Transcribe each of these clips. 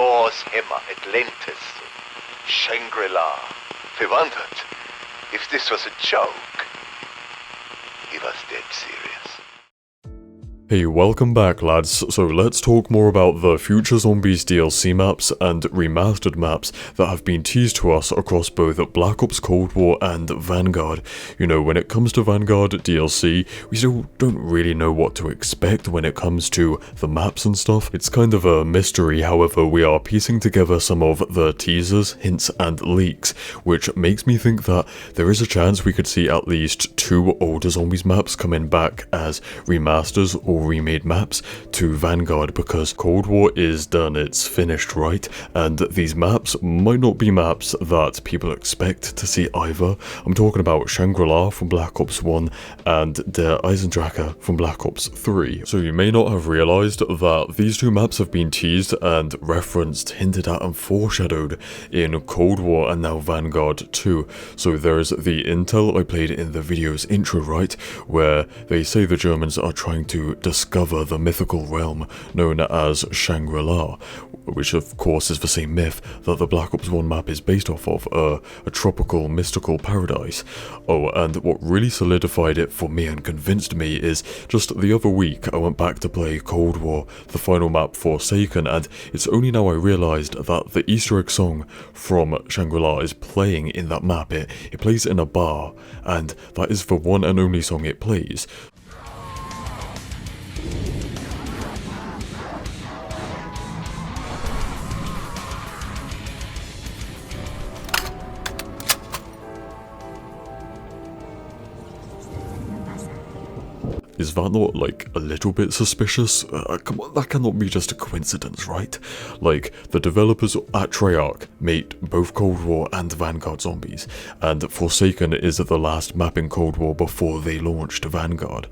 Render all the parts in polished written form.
Thor's Hammer, Atlantis, Shangri-La. We wondered if this was a joke. He was dead serious. Hey, welcome back lads. So let's talk more about the future Zombies DLC maps and remastered maps that have been teased to us across both Black Ops Cold War and Vanguard. You know, when it comes to Vanguard DLC, we still don't really know what to expect when it comes to the maps and stuff. It's kind of a mystery, however, we are piecing together some of the teasers, hints and leaks, which makes me think that there is a chance we could see at least 2 older Zombies maps coming back as remasters or remade maps to Vanguard, because Cold War is done, it's finished, right? And these maps might not be maps that people expect to see either. I'm talking about Shangri-La from Black Ops 1 and Der Eisendrache from Black Ops 3. So you may not have realized that these 2 maps have been teased and referenced, hinted at and foreshadowed in Cold War and now Vanguard 2. So there's the intel I played in the video's intro, right, where they say the Germans are trying to discover the mythical realm known as Shangri-La, which of course is the same myth that the Black Ops 1 map is based off of, a tropical mystical paradise. Oh, and what really solidified it for me and convinced me is just the other week I went back to play Cold War, the final map Forsaken, and it's only now I realised that the Easter egg song from Shangri-La is playing in that map. It plays in a bar, and that is the one and only song it plays. Is that not, like, a little bit suspicious? Come on, that cannot be just a coincidence, right? Like, the developers at Treyarch made both Cold War and Vanguard Zombies, and Forsaken is the last map in Cold War before they launched Vanguard.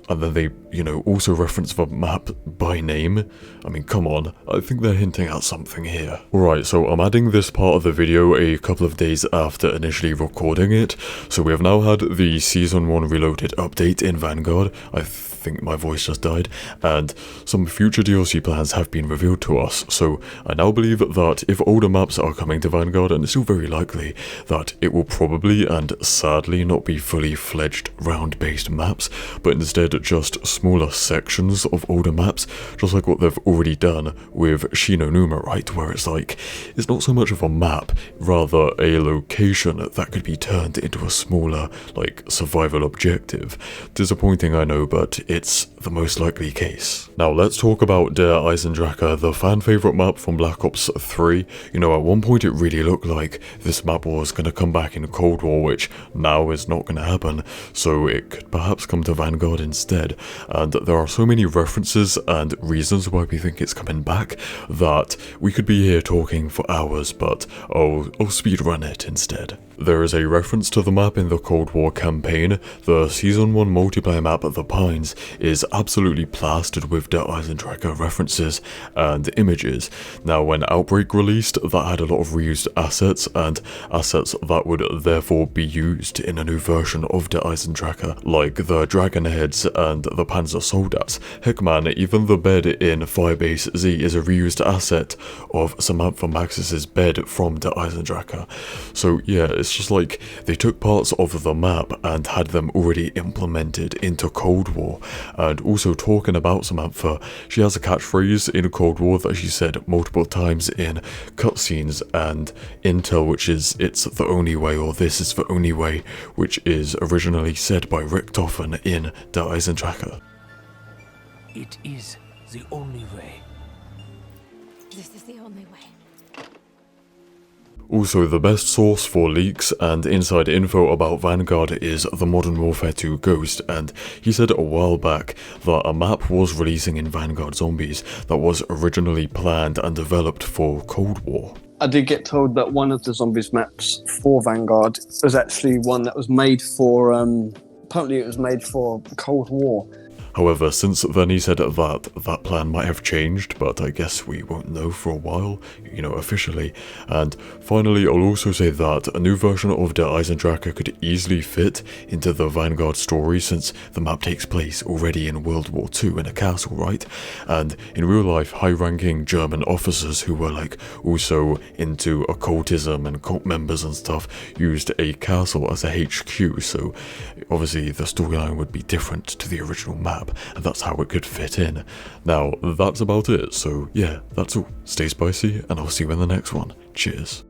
And then they, you know, also reference the map by name. I mean, come on, I think they're hinting at something here. Alright, so I'm adding this part of the video a couple of days after initially recording it. So we have now had the Season 1 Reloaded update in Vanguard. I think my voice just died, and some future DLC plans have been revealed to us, so I now believe that if older maps are coming to Vanguard, and it's still very likely, that it will probably and sadly not be fully fledged round-based maps, but instead just smaller sections of older maps, just like what they've already done with Shi No Numa, right, where it's like, it's not so much of a map, rather a location that could be turned into a smaller, like, survival objective. Disappointing, I know, but it's the most likely case. Now let's talk about Der Eisendrache, the fan favourite map from Black Ops 3. You know, at one point it really looked like this map was going to come back in Cold War, which now is not going to happen, so it could perhaps come to Vanguard instead. And there are so many references and reasons why we think it's coming back that we could be here talking for hours, but I'll speedrun it instead. There is a reference to the map in the Cold War campaign. The Season 1 multiplayer map The Pines is absolutely plastered with Der Eisendrache references and images. Now when Outbreak released, that had a lot of reused assets, and assets that would therefore be used in a new version of Der Eisendrache, like the dragon heads and the Panzer Soldats. Heck man, even the bed in Firebase Z is a reused asset of Samantha Maxis's bed from Der Eisendrache. So yeah, it's just like they took parts of the map and had them already implemented into Cold War. And also, talking about Samantha, she has a catchphrase in Cold War that she said multiple times in cutscenes and intel, which is "it's the only way" or "this is the only way," which is originally said by Richtofen in Der Eisendrache. It is the only way. This is the only way. Also, the best source for leaks and inside info about Vanguard is the Modern Warfare 2 Ghost, and he said a while back that a map was releasing in Vanguard Zombies that was originally planned and developed for Cold War. I did get told that one of the Zombies maps for Vanguard was actually one that was made for, apparently it was made for Cold War. However, since then he said that plan might have changed, but I guess we won't know for a while, you know, officially. And finally, I'll also say that a new version of the Eisendrache could easily fit into the Vanguard story, since the map takes place already in World War II in a castle, right? And in real life, high-ranking German officers who were like also into occultism and cult members and stuff used a castle as a HQ, so obviously the storyline would be different to the original map, and that's how it could fit in. Now, that's about it, so yeah, that's all. Stay spicy, and I'll see you in the next one. Cheers.